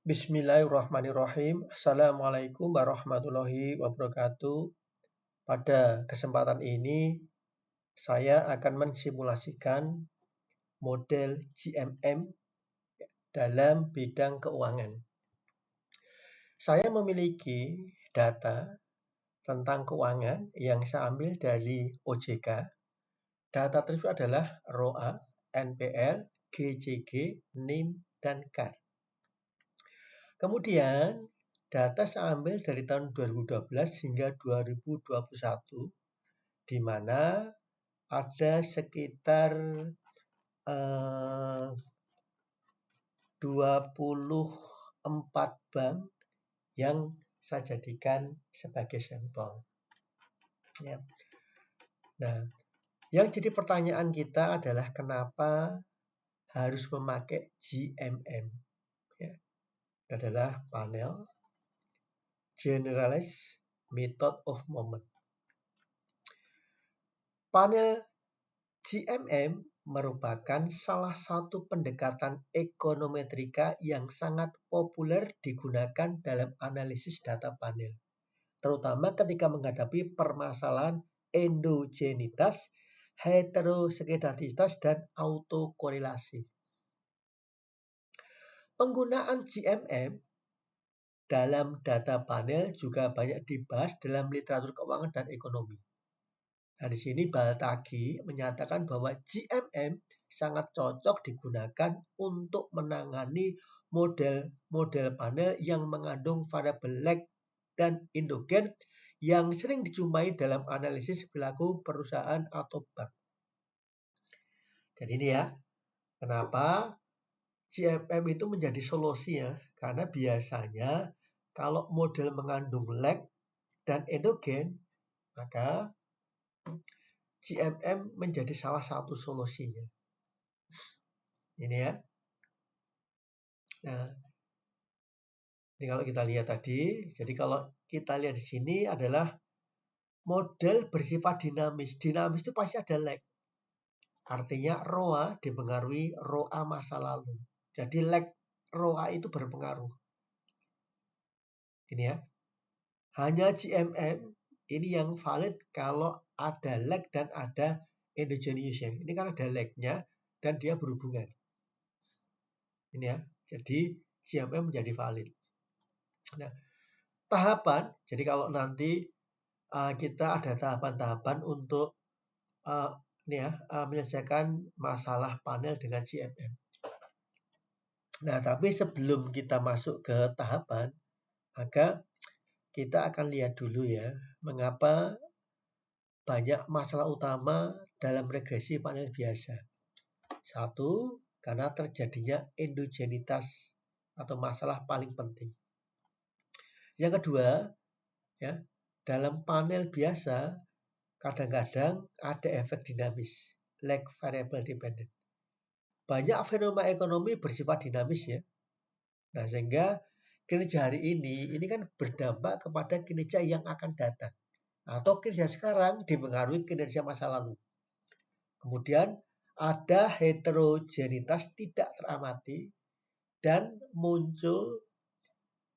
Bismillahirrahmanirrahim. Assalamualaikum warahmatullahi wabarakatuh. Pada kesempatan ini, saya akan mensimulasikan model GMM dalam bidang keuangan. Saya memiliki data tentang keuangan yang saya ambil dari OJK. Data tersebut adalah ROA, NPL, GCG, NIM, dan CAR. Kemudian, data saya ambil dari tahun 2012 hingga 2021, di mana ada sekitar 24 bank yang saya jadikan sebagai sampel. Ya. Nah, yang jadi pertanyaan kita adalah kenapa harus memakai GMM? Ya. Adalah panel Generalized Method of Moment. Panel GMM merupakan salah satu pendekatan ekonometrika yang sangat populer digunakan dalam analisis data panel, terutama ketika menghadapi permasalahan endogenitas, heteroskedasitas, dan autokorelasi. Penggunaan GMM dalam data panel juga banyak dibahas dalam literatur keuangan dan ekonomi. Nah, di sini Baltagi menyatakan bahwa GMM sangat cocok digunakan untuk menangani model-model panel yang mengandung variabel lag dan endogen yang sering dijumpai dalam analisis perilaku perusahaan atau bank. Jadi ini ya, kenapa GMM itu menjadi solusi ya, karena biasanya kalau model mengandung lag dan endogen, maka GMM menjadi salah satu solusinya. Ini ya. Nah, ini kalau kita lihat tadi, jadi kalau kita lihat di sini adalah model bersifat dinamis. Dinamis itu pasti ada lag. Artinya ROA dipengaruhi ROA masa lalu. Jadi lag ROA itu berpengaruh. Ini ya. Hanya GMM ini yang valid kalau ada lag dan ada endogenous. Ini kan ada lagnya dan dia berhubungan. Ini ya. Jadi GMM menjadi valid. Nah, tahapan, jadi kalau nanti kita ada tahapan-tahapan untuk menyelesaikan masalah panel dengan GMM. Nah, tapi sebelum kita masuk ke tahapan, maka kita akan lihat dulu ya, mengapa banyak masalah utama dalam regresi panel biasa. Satu, karena terjadinya endogenitas atau masalah paling penting. Yang kedua, ya, dalam panel biasa kadang-kadang ada efek dinamis, lag variable dependent. Banyak fenomena ekonomi bersifat dinamis ya. Nah, sehingga kinerja hari ini kan berdampak kepada kinerja yang akan datang. Atau kinerja sekarang dipengaruhi kinerja masa lalu. Kemudian ada heterogenitas tidak teramati dan muncul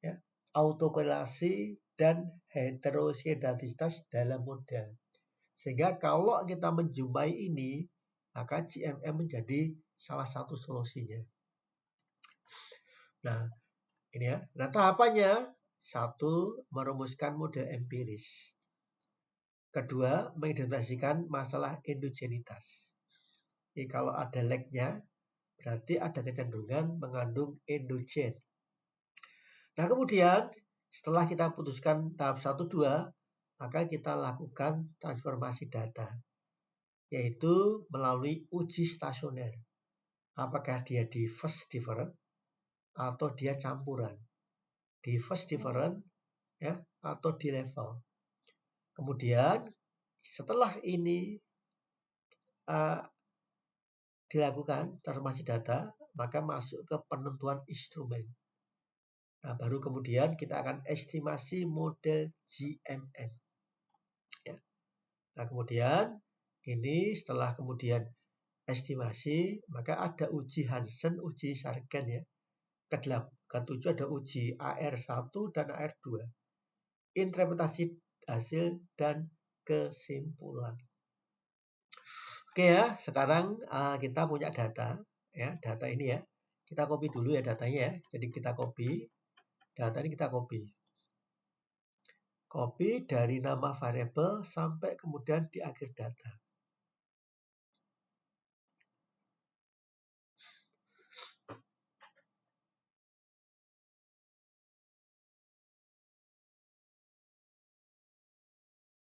ya, autokorelasi dan heteroskedasitas dalam model. Sehingga kalau kita menjumpai ini, maka GMM menjadi salah satu solusinya. Nah, ini ya. Nah, tahapannya, satu, merumuskan model empiris. Kedua, mengidentifikasikan masalah endogenitas. Jadi kalau ada lag-nya, berarti ada kecenderungan mengandung endogen. Nah, kemudian setelah kita putuskan tahap 1, 2, maka kita lakukan transformasi data, yaitu melalui uji stasioner. Apakah dia di first different atau dia campuran. Di first different ya, atau di level. Kemudian setelah ini dilakukan transformasi data, maka masuk ke penentuan instrumen. Nah, baru kemudian kita akan estimasi model GMM. Ya. Nah, kemudian ini setelah kemudian estimasi, maka ada uji Hansen, uji Sargen ya. ke-7 ada uji AR1 dan AR2. Interpretasi hasil dan kesimpulan. Oke ya, sekarang kita punya data. Ya, data ini ya. Kita copy dulu ya datanya ya. Jadi kita copy. Data ini kita copy. Copy dari nama variabel sampai kemudian di akhir data.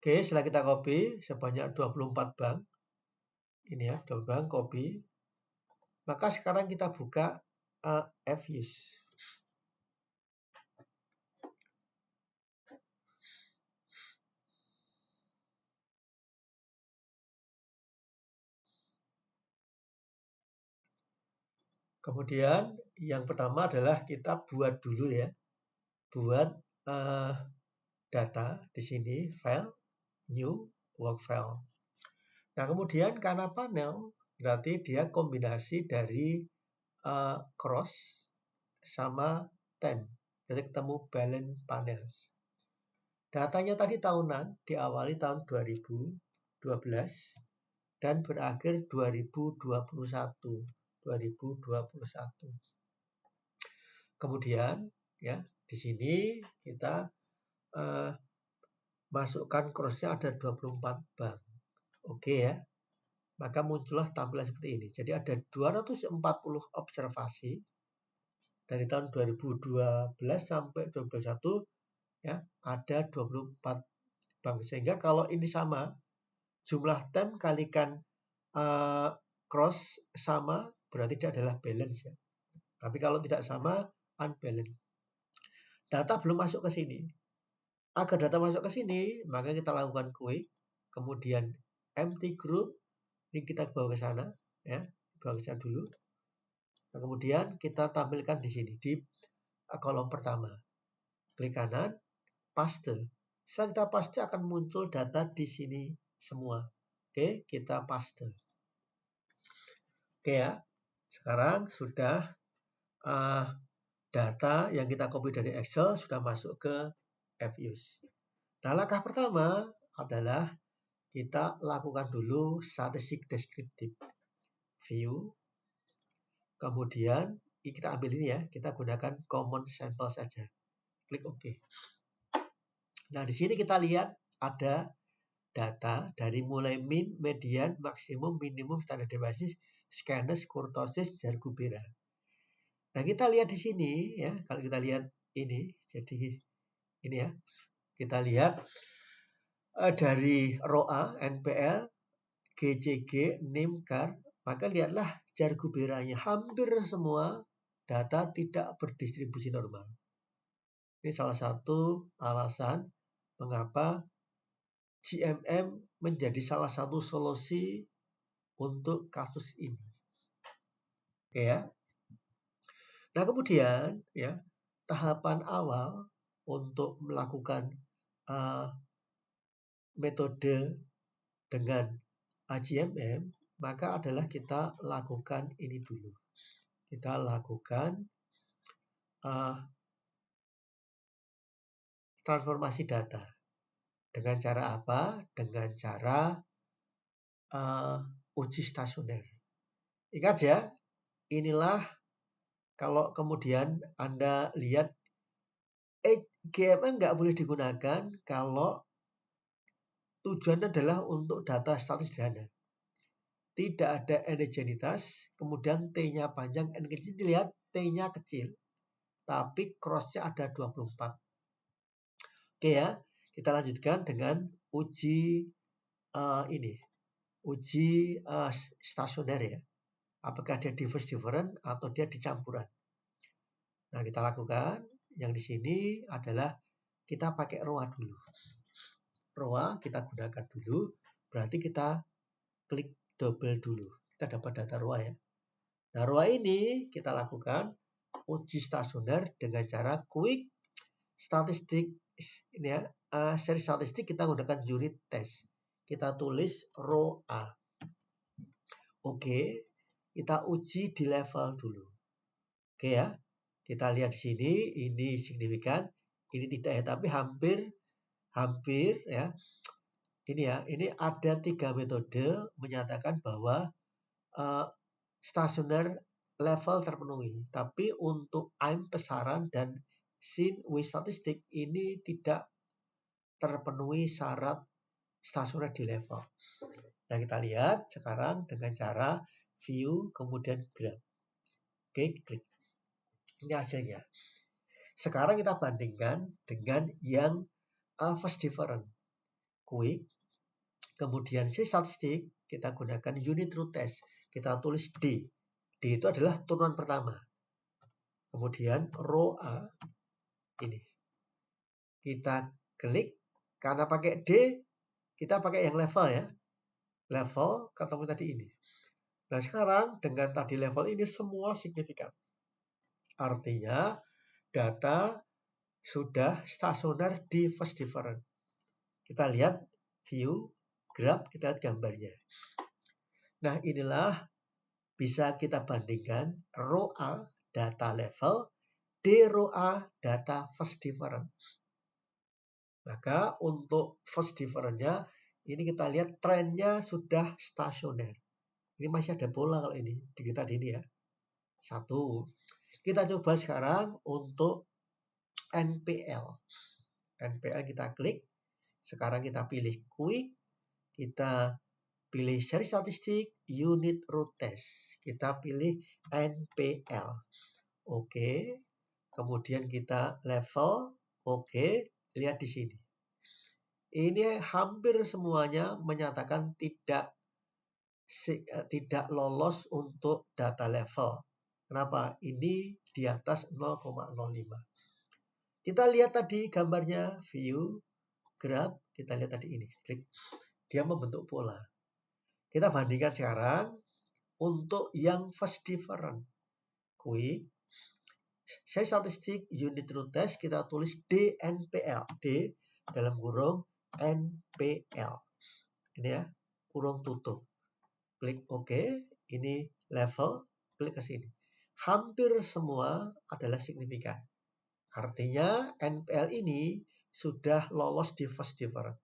Oke, setelah kita copy sebanyak 24 bank. Ini ya, 24 bank copy. Maka sekarang kita buka FUSE. Kemudian yang pertama adalah kita buat dulu ya. Buat data di sini, file, new, work file. Nah, kemudian karena panel, berarti dia kombinasi dari cross sama temp. Jadi ketemu balance panels. Datanya tadi tahunan, diawali tahun 2012 dan berakhir 2021. Kemudian ya di sini kita masukkan crossnya ada 24 bank. Oke ya. Maka muncullah tampilan seperti ini. Jadi ada 240 observasi dari tahun 2012 sampai 2021 ya, ada 24 bank. Sehingga kalau ini sama, jumlah temp kalikan cross sama, berarti dia adalah balance ya. Tapi kalau tidak sama, unbalanced. Data belum masuk ke sini. Agar data masuk ke sini, maka kita lakukan quick, kemudian empty group, ini kita bawa ke sana, ya, bawa ke sana dulu. Nah, kemudian kita tampilkan di sini di kolom pertama. Klik kanan, paste. Setelah kita paste akan muncul data di sini semua. Oke, kita paste. Oke ya, sekarang sudah data yang kita copy dari Excel sudah masuk ke FUSE. Nah, langkah pertama adalah kita lakukan dulu statistik deskriptif. View. Kemudian kita ambil ini ya, kita gunakan common sample saja. Klik OK. Nah, di sini kita lihat ada data dari mulai min, median, maksimum, minimum, standar deviations, scannes, kurtosis, Jar-Gubera. Nah, kita lihat di sini ya, kalau kita lihat ini, jadi ini ya, kita lihat dari ROA, NPL, GCG, NIM, CAR, maka lihatlah Jar-Guberanya hampir semua data tidak berdistribusi normal. Ini salah satu alasan mengapa GMM menjadi salah satu solusi untuk kasus ini. Oke ya. Nah, kemudian ya, tahapan awal untuk melakukan metode dengan GMM, maka adalah kita lakukan ini dulu. Kita lakukan transformasi data. Dengan cara apa? Dengan cara uji stasioner. Ingat ya, inilah kalau kemudian Anda lihat GMM nggak boleh digunakan kalau tujuannya adalah untuk data statis sederhana. Tidak ada energenitas, kemudian T-nya panjang, N kecil. Dilihat T-nya kecil, tapi cross-nya ada 24. Oke ya, kita lanjutkan dengan uji ini. Uji stasioner ya. Apakah dia diverse different atau dia dicampuran. Nah, kita lakukan. Yang di sini adalah kita pakai ROA dulu. ROA kita gunakan dulu, berarti kita klik double dulu. Kita dapat data ROA ya. Nah, ROA ini kita lakukan uji stasioner dengan cara quick statistik ini ya. Seri statistik kita gunakan unit test. Kita tulis ROA. Oke, kita uji di level dulu. Oke ya. Kita lihat di sini, ini signifikan, ini tidak ya, tapi hampir ya. Ini ada 3 metode menyatakan bahwa stasioner level terpenuhi. Tapi untuk AIM pesaran dan SIN with statistik ini tidak terpenuhi syarat stasioner di level. Nah, kita lihat sekarang dengan cara view kemudian graph. Oke, klik. Ini hasilnya. Sekarang kita bandingkan dengan yang first different. Quick. Kemudian si statistik kita gunakan unit root test. Kita tulis D. D itu adalah turunan pertama. Kemudian row A ini. Kita klik. Karena pakai D, kita pakai yang level ya. Level ketemu tadi ini. Nah, sekarang dengan tadi level ini semua signifikan. Artinya data sudah stasioner di first different. Kita lihat view, graph, kita lihat gambarnya. Nah, inilah bisa kita bandingkan row A data level, D row A data first different. Maka untuk first different-nya ini kita lihat trennya sudah stasioner. Ini masih ada pola kalau ini di kita ini ya. 1. Kita coba sekarang untuk NPL. NPL kita klik. Sekarang kita pilih quick. Kita pilih seri statistik, unit root test. Kita pilih NPL. Oke. Kemudian kita level. Oke. Lihat di sini. Ini hampir semuanya menyatakan tidak lolos untuk data level. Kenapa? Ini di atas 0,05. Kita lihat tadi gambarnya, view, graph, kita lihat tadi ini. Klik. Dia membentuk pola. Kita bandingkan sekarang untuk yang first different. Quick. Saya statistik unit root test, kita tulis DNPL. D dalam kurung NPL. Ini ya, kurung tutup. Klik OK. Ini level. Klik ke sini. Hampir semua adalah signifikan. Artinya NPL ini sudah lolos di first different.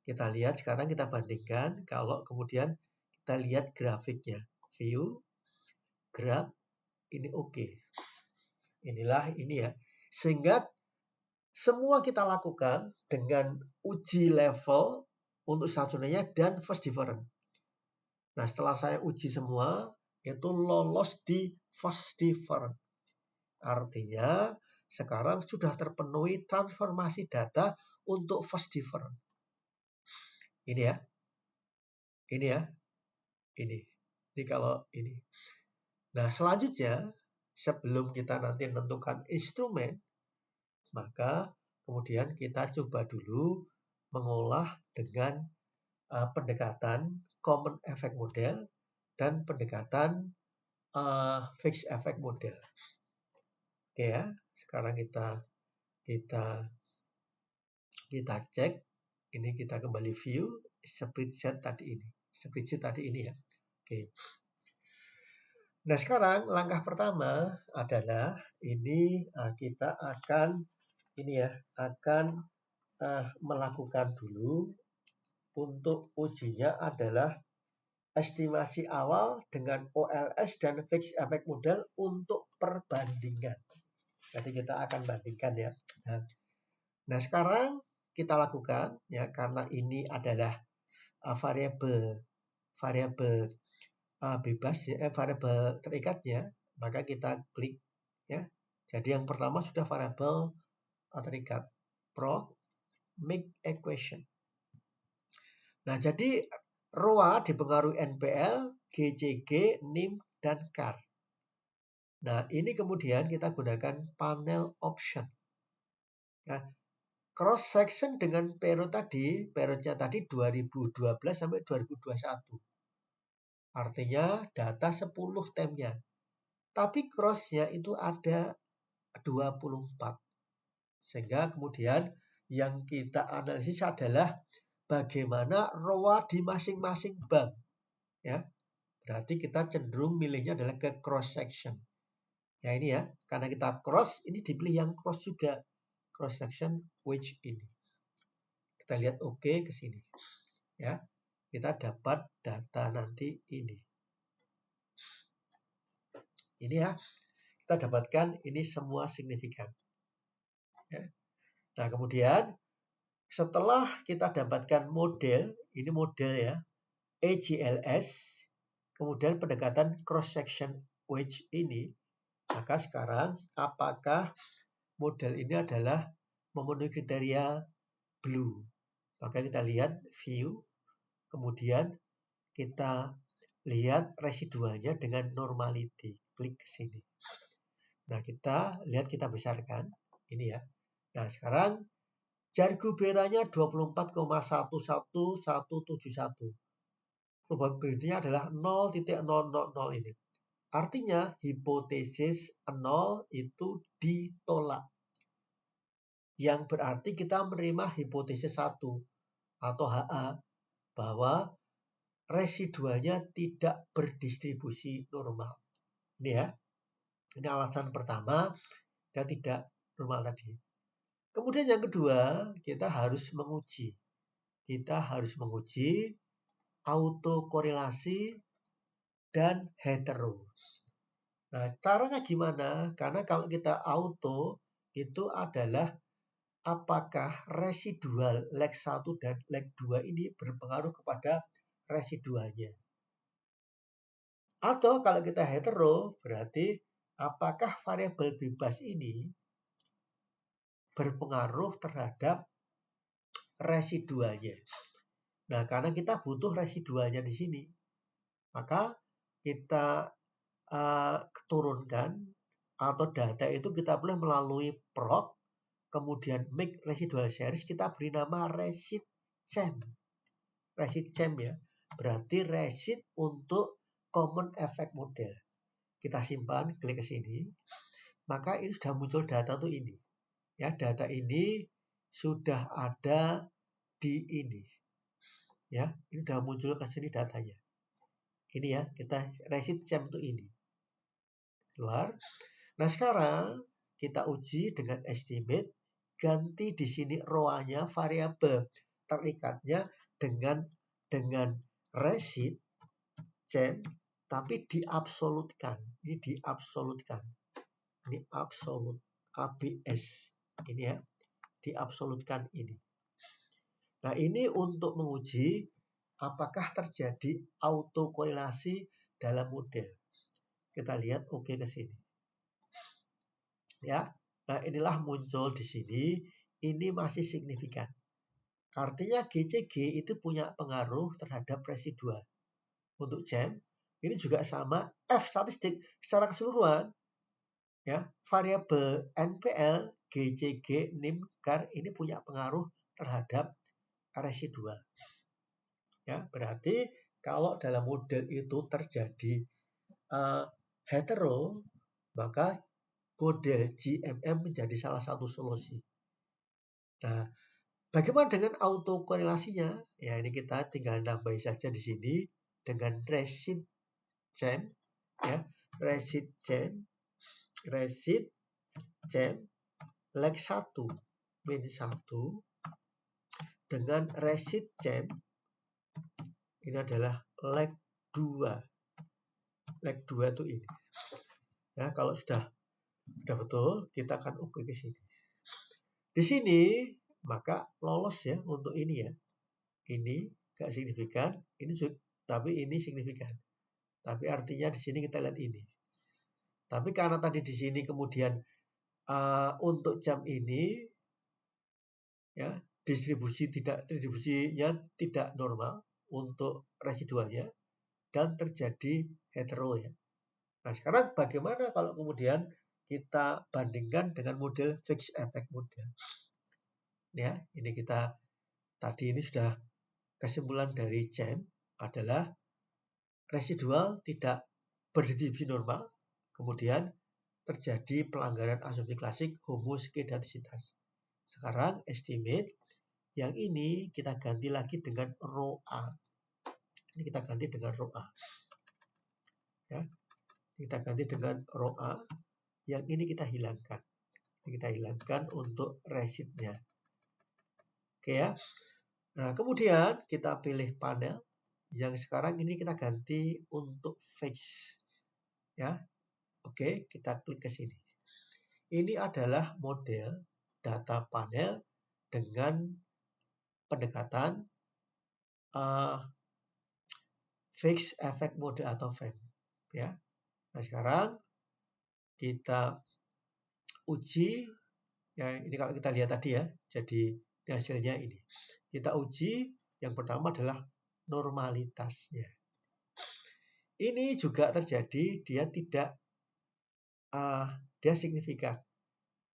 Kita lihat sekarang, kita bandingkan kalau kemudian kita lihat grafiknya. View, graph, ini oke. Inilah ini ya. Sehingga semua kita lakukan dengan uji level untuk stasionernya dan first different. Nah, setelah saya uji semua, itu lolos di first different. Artinya sekarang sudah terpenuhi transformasi data untuk first different. Ini ya. Ini ya. Ini. Ini kalau ini. Nah, selanjutnya sebelum kita nanti menentukan instrumen, maka kemudian kita coba dulu mengolah dengan pendekatan common effect model dan pendekatan fixed effect model. Oke ya. Sekarang kita cek. Ini kita kembali view spreadsheet tadi ini. Spreadsheet tadi ini ya. Oke. Nah, sekarang langkah pertama adalah ini kita akan melakukan dulu untuk ujinya adalah estimasi awal dengan OLS dan fixed effect model untuk perbandingan. Jadi kita akan bandingkan ya. Nah, sekarang kita lakukan ya, karena ini adalah variabel bebas ya, variabel terikatnya, maka kita klik ya. Jadi yang pertama sudah variabel terikat, proc make equation. Nah, jadi ROA dipengaruhi NPL, GCG, NIM, dan CAR. Nah, ini kemudian kita gunakan panel option. Nah, cross section dengan periodnya tadi 2012 sampai 2021. Artinya data 10 temnya. Tapi crossnya itu ada 24. Sehingga kemudian yang kita analisis adalah bagaimana ROA di masing-masing bank. Ya. Berarti kita cenderung milihnya adalah ke cross section. Ya ini ya, karena kita cross, ini dipilih yang cross juga. Cross section wedge ini. Kita lihat oke ke sini. Ya, kita dapat data nanti ini. Ini ya, kita dapatkan ini semua signifikan. Ya. Nah, kemudian setelah kita dapatkan model, ini model ya, AGLS, kemudian pendekatan cross section wedge ini, maka sekarang apakah model ini adalah memenuhi kriteria blue? Maka kita lihat view, kemudian kita lihat residualnya dengan normality. Klik ke sini. Nah, kita lihat, kita besarkan. Ini ya. Nah, sekarang Jarguberanya 24,11171. Probabilitasnya adalah 0,000 ini. Artinya hipotesis 0 itu ditolak. Yang berarti kita menerima hipotesis 1 atau HA bahwa residualnya tidak berdistribusi normal. Ini ya. Ini alasan pertama dan tidak normal tadi. Kemudian yang kedua, kita harus menguji. Kita harus menguji autokorelasi dan hetero. Nah, caranya gimana? Karena kalau kita auto, itu adalah apakah residual leg 1 dan leg 2 ini berpengaruh kepada residualnya. Atau kalau kita hetero, berarti apakah variabel bebas ini berpengaruh terhadap residualnya. Nah, karena kita butuh residualnya di sini, maka kita turunkan atau data itu kita boleh melalui proc, kemudian make residual series, kita beri nama resid chem. Resid chem ya, berarti resid untuk common effect model. Kita simpan, klik ke sini, maka ini sudah muncul data tuh ini. Ya, data ini sudah ada di ini. Ya, ini sudah muncul ke sini datanya. Ini ya, kita resid chem tuh ini. Keluar. Nah, sekarang kita uji dengan estimate, ganti di sini row-nya variabel terikatnya dengan resid chem, tapi diabsolutkan. Ini diabsolutkan. Ini absolut ABS. Ini ya, diabsolutkan ini. Nah, ini untuk menguji apakah terjadi autokorelasi dalam model. Kita lihat oke ke sini. Ya. Nah, inilah muncul di sini, ini masih signifikan. Artinya GCG itu punya pengaruh terhadap residual. Untuk chem, ini juga sama F statistik secara keseluruhan. Ya, variabel NPL, GCG, NIM, CAR ini punya pengaruh terhadap residual. Ya, berarti kalau dalam model itu terjadi hetero, maka model GMM menjadi salah satu solusi. Nah, bagaimana dengan autokorelasinya? Ya, ini kita tinggal nambahin saja di sini dengan resid chem, ya, resid chem leg 1 min 1 dengan resid chem ini adalah leg 2. Leg 2 itu ini. Ya, kalau sudah betul, kita akan ukur ke sini. Di sini maka lolos ya untuk ini ya. Ini gak signifikan, ini tapi ini signifikan. Tapi artinya di sini kita lihat ini. Tapi karena tadi di sini kemudian untuk jam ini ya distribusinya tidak normal untuk residualnya dan terjadi hetero ya. Nah, sekarang bagaimana kalau kemudian kita bandingkan dengan model fixed effect model? Ya, ini kita tadi ini sudah kesimpulan dari chem adalah residual tidak berdistribusi normal, kemudian terjadi pelanggaran asumsi klasik homoskedastisitas. Sekarang estimate yang ini kita ganti lagi dengan row A. Ini kita ganti dengan row A. Ya. Kita ganti dengan row A. yang ini kita hilangkan. Kita hilangkan untuk residnya. Oke ya. Nah, kemudian kita pilih panel. Yang sekarang ini kita ganti untuk fix. Ya. Oke, kita klik ke sini. Ini adalah model data panel dengan pendekatan fix effect mode atau FEM. Ya. Nah, sekarang kita uji. Ya, ini kalau kita lihat tadi ya, jadi hasilnya ini. Kita uji, yang pertama adalah normalitasnya. Ini juga terjadi, dia signifikan.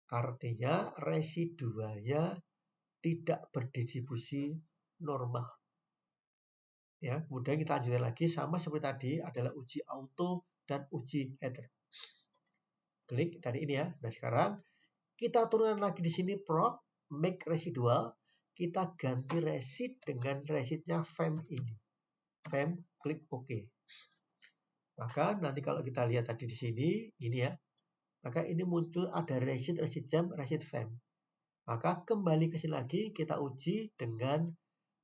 Artinya residuanya tidak berdistribusi normal. Ya, kemudian kita lanjutkan lagi sama seperti tadi adalah uji auto dan uji header. Klik tadi ini ya. Nah, sekarang kita turunkan lagi di sini prop make residual. Kita ganti resid dengan residnya FEM ini. FEM, klik OK. Maka nanti kalau kita lihat tadi di sini, ini ya. Maka ini muncul ada resid jam, resid FEM. Maka kembali ke sini lagi kita uji dengan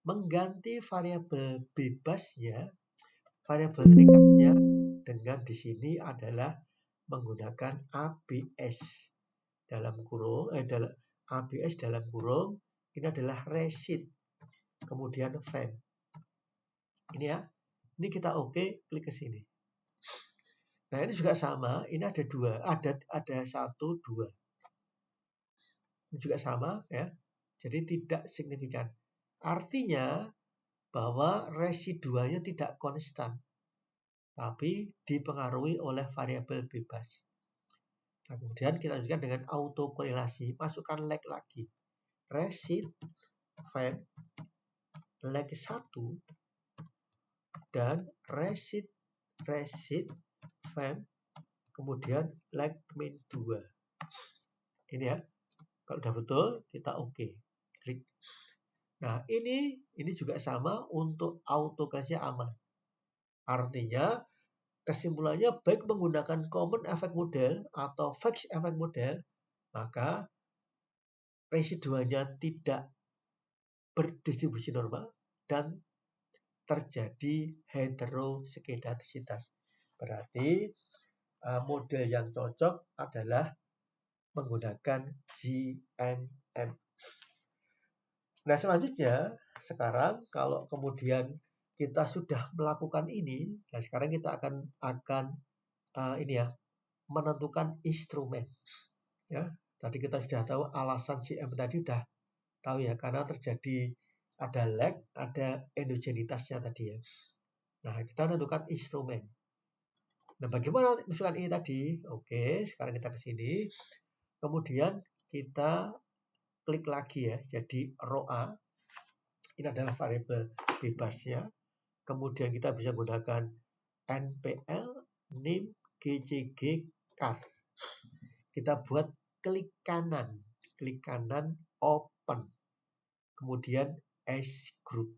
mengganti variabel bebasnya, variabel terikat dengan di sini adalah menggunakan ABS dalam kurung ABS dalam kurung ini adalah resid kemudian FEM. Ini ya. Ini kita oke, klik ke sini. Nah, ini juga sama, ini ada dua, ada 1 2. Ini juga sama ya. Jadi tidak signifikan. Artinya bahwa residuanya tidak konstan, tapi dipengaruhi oleh variabel bebas. Nah, kemudian kita lanjutkan dengan auto korelasi. Masukkan lag lagi. Resid, FEM, lag 1, dan resid, FEM, kemudian lag min 2. Ini ya. Kalau sudah betul, kita oke. Klik. Nah, ini juga sama untuk auto korelasinya aman. Artinya, kesimpulannya baik menggunakan common effect model atau fixed effect model, maka residuanya tidak berdistribusi normal dan terjadi heteroskedastisitas. Berarti model yang cocok adalah menggunakan GMM. Nah, selanjutnya sekarang kalau kemudian kita sudah melakukan ini, nah sekarang kita akan menentukan instrumen. Ya, tadi kita sudah tahu alasan GM tadi sudah tahu ya, karena terjadi ada lag, ada endogenitasnya tadi ya. Nah, kita menentukan instrumen. Nah, bagaimana menentukan ini tadi? Oke, sekarang kita ke sini. Kemudian kita klik lagi ya, jadi row A. Ini adalah variabel bebasnya. Kemudian kita bisa gunakan NPL, NIM, GCG, CAR. Kita buat klik kanan open. Kemudian S group.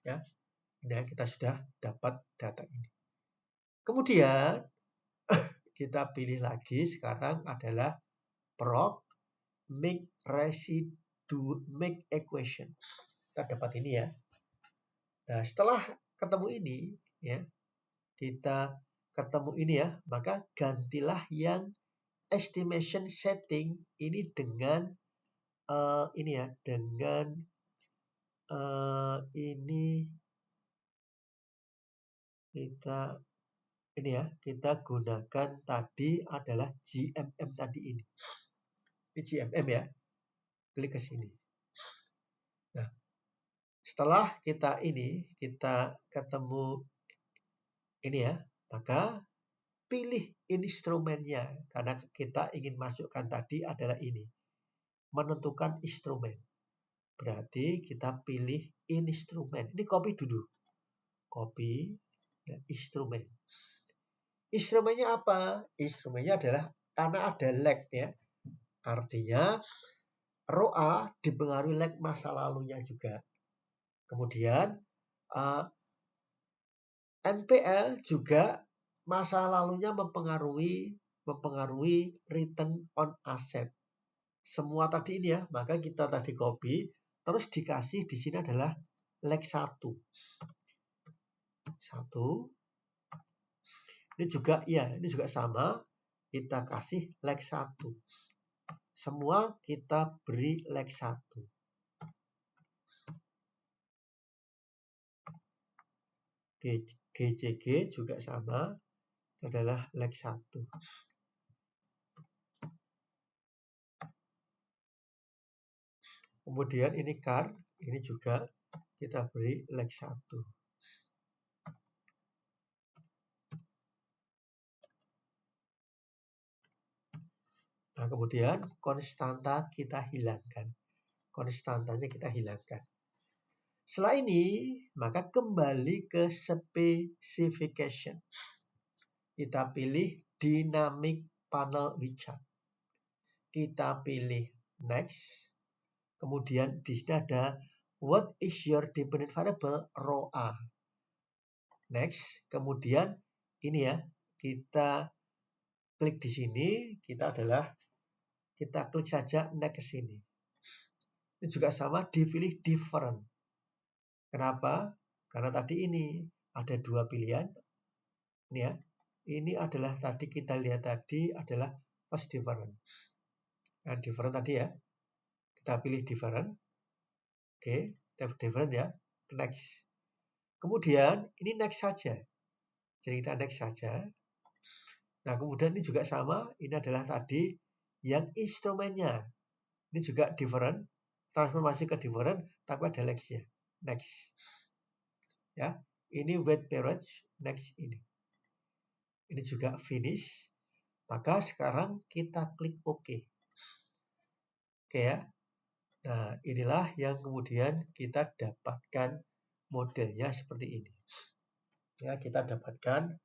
Ya. Nah, kita sudah dapat data ini. Kemudian kita pilih lagi sekarang adalah prop make equation. Kita dapat ini ya. Nah, setelah ketemu ini ya, kita ketemu ini ya, maka gantilah yang estimation setting ini dengan ini ya, dengan ini kita gunakan tadi adalah GMM tadi ini. Ini GMM ya. Klik ke sini. Nah, setelah kita ketemu ini ya, maka pilih instrumennya karena kita ingin masukkan tadi adalah ini. Menentukan instrumen. Berarti kita pilih instrumen. Ini copy dulu. Copy dan instrumen. Instrumennya apa? Instrumennya adalah karena ada lag ya. Artinya row A dipengaruhi lag masa lalunya juga. Kemudian NPL juga masa lalunya mempengaruhi mempengaruhi return on asset. Semua tadi ini ya, maka kita tadi copy, terus dikasih di sini adalah leg 1. Ini juga ini juga sama, kita kasih leg 1. Semua kita beri leg 1. GCG juga sama, adalah leg 1. Kemudian ini car, ini juga kita beri leg 1. Nah, kemudian konstanta kita hilangkan. Konstantanya kita hilangkan. Setelah ini, maka kembali ke specification. Kita pilih dynamic panel widget. Kita pilih next. Kemudian di sini ada what is your dependent variable row A. Next. Kemudian ini ya, kita klik di sini, kita klik saja next ke sini. Ini juga sama, dipilih different. Kenapa? Karena tadi ini ada 2 pilihan. Ini ya. Ini adalah tadi kita lihat tadi adalah first different. Nah, different tadi ya. Kita pilih different. Oke, different ya. Next. Kemudian ini next saja. Jadi kita next saja. Nah, kemudian ini juga sama. Ini adalah tadi yang instrumennya. Ini juga different. Transformasi ke different, tapi ada next-nya. Next. Ya, ini wait period, next ini. Ini juga finish. Maka sekarang kita klik OK. Oke ya. Nah, inilah yang kemudian kita dapatkan modelnya seperti ini. Ya, kita dapatkan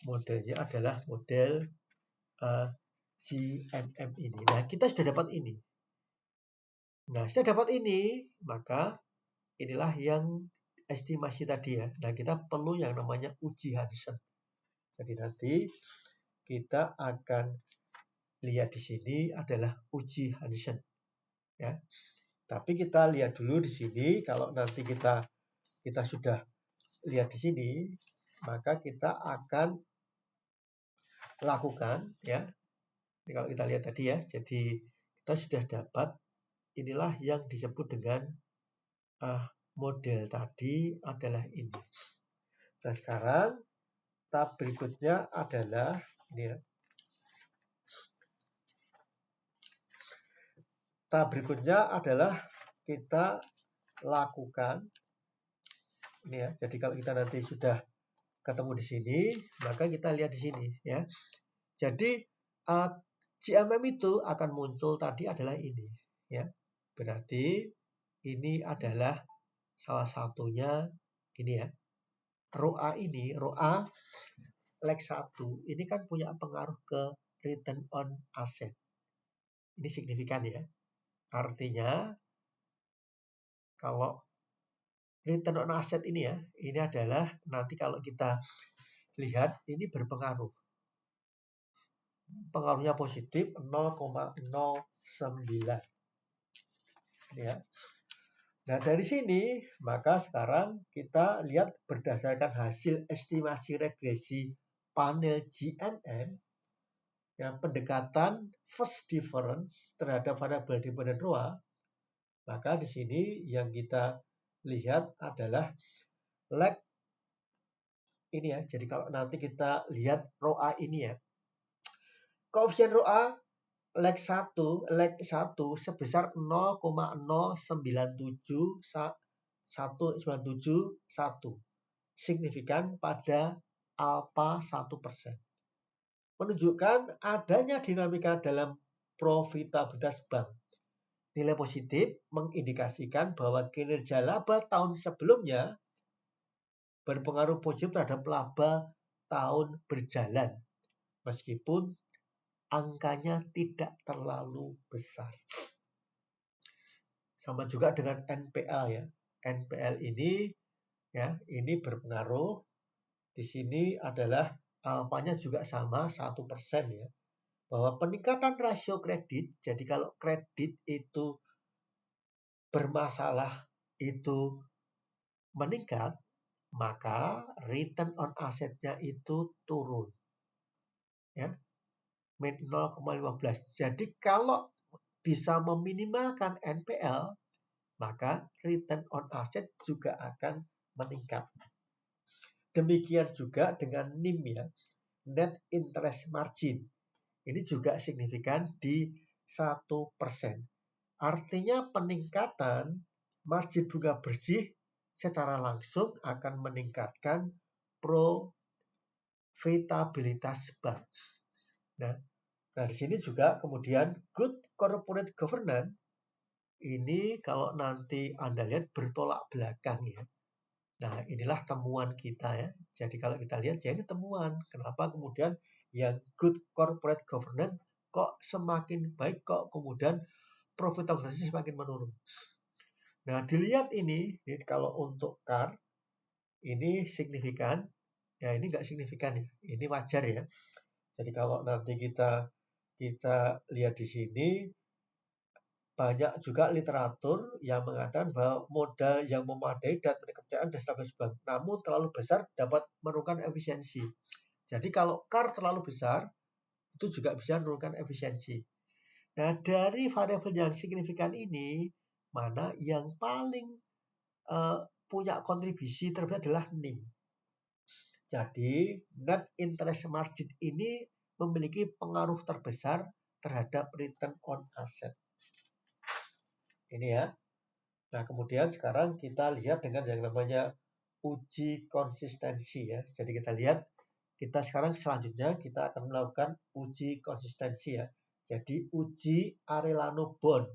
modelnya adalah model GMM ini. Nah, kita sudah dapat ini. Nah, setelah dapat ini, maka inilah yang estimasi tadi ya. Nah, kita perlu yang namanya uji Hansen. Jadi nanti kita akan lihat di sini adalah uji Hansen. Ya. Tapi kita lihat dulu di sini, kalau nanti kita sudah lihat di sini, maka kita akan lakukan ya. Jadi kalau kita lihat tadi ya, jadi kita sudah dapat inilah yang disebut dengan model tadi adalah ini. Nah, sekarang tahap berikutnya adalah ini ya. Tahap berikutnya adalah kita lakukan ini ya. Jadi kalau kita nanti sudah ketemu di sini, maka kita lihat di sini ya. Jadi GMM itu akan muncul tadi adalah ini ya. Berarti ini adalah salah satunya ini ya. Row A ini, row A leg 1 ini kan punya pengaruh ke return on asset. Ini signifikan ya. Artinya kalau return on asset ini ya, ini adalah nanti kalau kita lihat ini berpengaruh. Pengaruhnya positif 0,09. Ya. Nah, dari sini maka sekarang kita lihat berdasarkan hasil estimasi regresi panel GMM yang pendekatan first difference terhadap variabel dependent row A, maka di sini yang kita lihat adalah leg ini ya. Jadi kalau nanti kita lihat row A ini ya, koefisien row A leg 1 sebesar 0,0971 signifikan pada alpha 1%. Menunjukkan adanya dinamika dalam profitabilitas bank. Nilai positif mengindikasikan bahwa kinerja laba tahun sebelumnya berpengaruh positif terhadap laba tahun berjalan. Meskipun angkanya tidak terlalu besar. Sama juga dengan NPL ya. NPL ini ya, ini berpengaruh. Di sini adalah alfanya juga sama 1% ya. bahwa peningkatan rasio kredit, jadi kalau kredit itu bermasalah, itu meningkat, maka return on asset-nya itu turun. Ya, 0,15. Jadi kalau bisa meminimalkan NPL, maka return on asset juga akan meningkat. Demikian juga dengan NIM ya, net interest margin. Ini juga signifikan di 1%. Artinya peningkatan margin bunga bersih secara langsung akan meningkatkan profitabilitas bank. Nah, di sini juga kemudian good corporate governance ini kalau nanti Anda lihat bertolak belakang ya. Nah, inilah temuan kita ya. Jadi kalau kita lihat ya ini temuan. Kenapa kemudian yang good corporate governance kok semakin baik, kok kemudian profitabilitasnya semakin menurun. Nah, dilihat ini kalau untuk CAR ini signifikan, ya ini nggak signifikan ya. Ini wajar ya. Jadi kalau nanti kita lihat di sini banyak juga literatur yang mengatakan bahwa modal yang memadai dan kepercayaan dan stabilitas bank, namun terlalu besar dapat menurunkan efisiensi. Jadi kalau CAR terlalu besar, itu juga bisa menurunkan efisiensi. Nah, dari variabel yang signifikan ini, mana yang paling punya kontribusi terberat adalah NIM. Jadi, net interest margin ini memiliki pengaruh terbesar terhadap return on asset. Ini ya. Nah, kemudian sekarang kita lihat dengan yang namanya uji konsistensi ya. Jadi kita lihat, kita sekarang selanjutnya kita akan melakukan uji konsistensi ya. Jadi uji Arellano Bond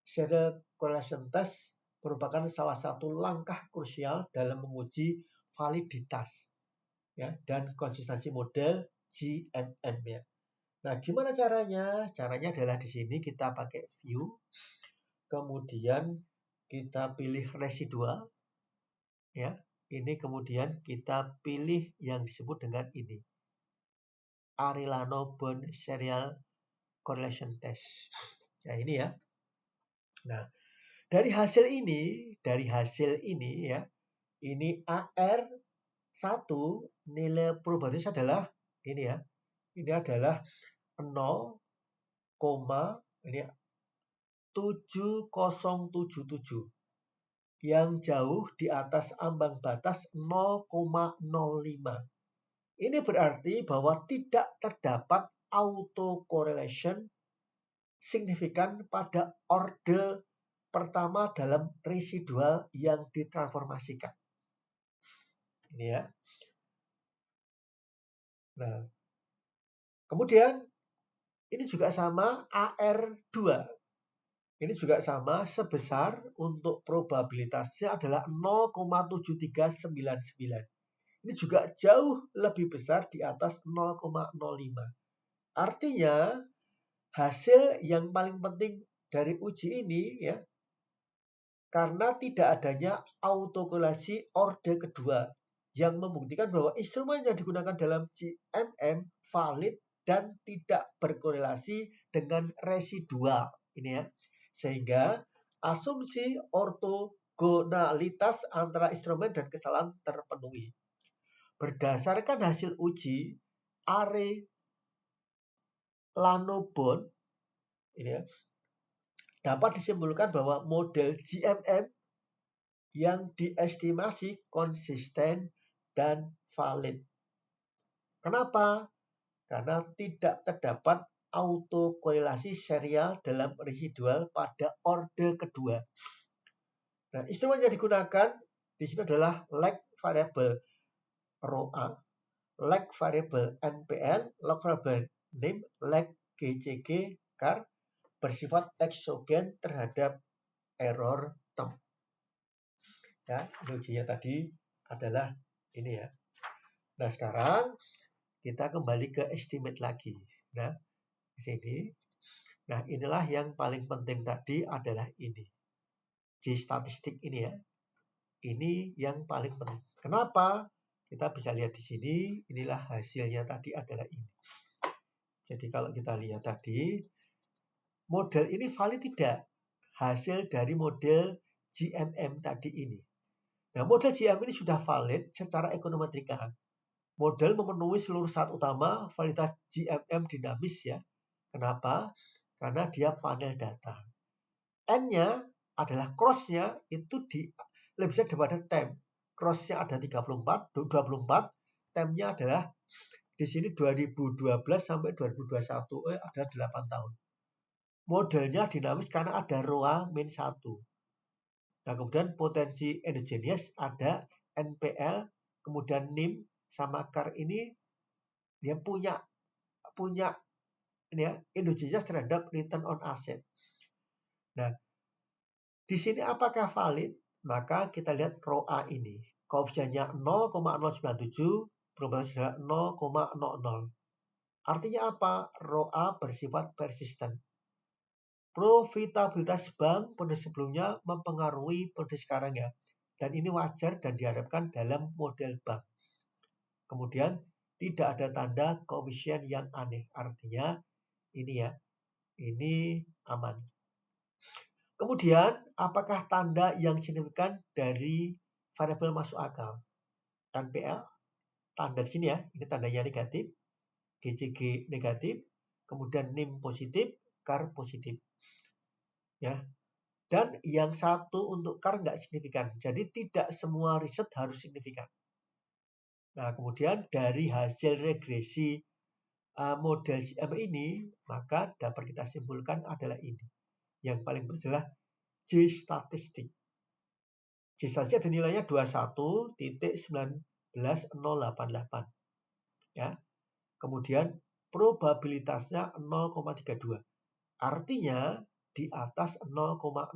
Serial Correlation Test merupakan salah satu langkah krusial dalam menguji validitas ya dan konsistensi model GMM ya. Nah, gimana caranya? Caranya adalah di sini kita pakai view, kemudian kita pilih residual ya. Ini kemudian kita pilih yang disebut dengan ini, Arellano Bond Serial Correlation Test. Ya ini ya. Nah, dari hasil ini ya, ini AR1 nilai probabilitas adalah ini ya. Ini adalah 0,7077 yang jauh di atas ambang batas 0,05. Ini berarti bahwa tidak terdapat autocorrelation signifikan pada orde pertama dalam residual yang ditransformasikan. Ini ya. Nah, kemudian ini juga sama AR2. Ini juga sama sebesar untuk probabilitasnya adalah 0,7399. Ini juga jauh lebih besar di atas 0,05. Artinya hasil yang paling penting dari uji ini ya, karena tidak adanya autokorelasi orde kedua yang membuktikan bahwa instrumen yang digunakan dalam GMM valid dan tidak berkorelasi dengan residual ini ya. Sehingga asumsi ortogonalitas antara instrumen dan kesalahan terpenuhi. Berdasarkan hasil uji Arellano Bond ini ya, dapat disimpulkan bahwa model GMM yang diestimasi konsisten dan valid. Kenapa? Karena tidak terdapat autokorelasi serial dalam residual pada orde kedua. Nah, instrumen yang digunakan di sini adalah lag variable ROA, lag variable NPL, lag variable NIM, lag GCG, CAR bersifat eksogen terhadap error term. Ya, ujinya tadi adalah ini ya. Nah, sekarang kita kembali ke estimate lagi. Nah, di sini. Nah, inilah yang paling penting tadi adalah ini. J statistik ini ya. Ini yang paling penting. Kenapa? Kita bisa lihat di sini, inilah hasilnya tadi adalah ini. Jadi kalau kita lihat tadi, model ini valid tidak? Hasil dari model GMM tadi ini. Nah, model GMM ini sudah valid secara ekonometrika. Model memenuhi seluruh syarat utama validitas GMM dinamis ya. Kenapa? Karena dia panel data. N-nya adalah cross-nya itu lebih besar daripada tem. Cross-nya ada 24, tem-nya adalah di sini 2012 sampai 2021, ada 8 tahun. Modelnya dinamis karena ada ROA min 1. Nah, kemudian potensi endogenous ada NPL, kemudian NIM sama CAR ini dia punya ini ya, endogenous terhadap return on asset. Nah, di sini apakah valid? Maka kita lihat ROA ini. Koefisiennya 0,097, probabilitasnya 0,00. Artinya apa? ROA bersifat persisten. Profitabilitas bank pada sebelumnya mempengaruhi pada sekarang ya. Dan ini wajar dan diharapkan dalam model bank. Kemudian tidak ada tanda koefisien yang aneh. Artinya ini ya, ini aman. Kemudian apakah tanda yang signifikan dari variabel masuk akal? NPL, tanda di sini ya, ini tandanya negatif. GCG negatif, kemudian NIM positif, CAR positif. Ya. Dan yang satu untuk CAR nggak signifikan. Jadi tidak semua riset harus signifikan. Nah, kemudian dari hasil regresi model GM ini, maka dapat kita simpulkan adalah ini. Yang paling berjelas J statistik. J statistik ada nilainya 21.19088. Ya. Kemudian probabilitasnya 0,32. Artinya di atas 0,05.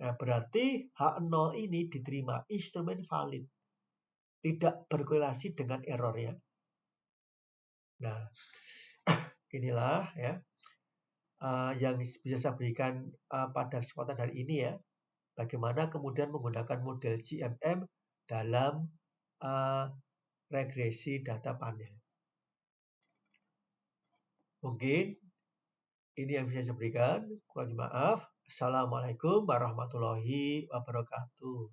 Nah, berarti H0 ini diterima instrumen valid. Tidak berkorelasi dengan error ya. Nah, inilah ya yang bisa saya berikan pada kesempatan hari ini ya. Bagaimana kemudian menggunakan model GMM dalam regresi data panel. Mungkin ini yang bisa saya berikan. Kurang maaf. Assalamualaikum warahmatullahi wabarakatuh.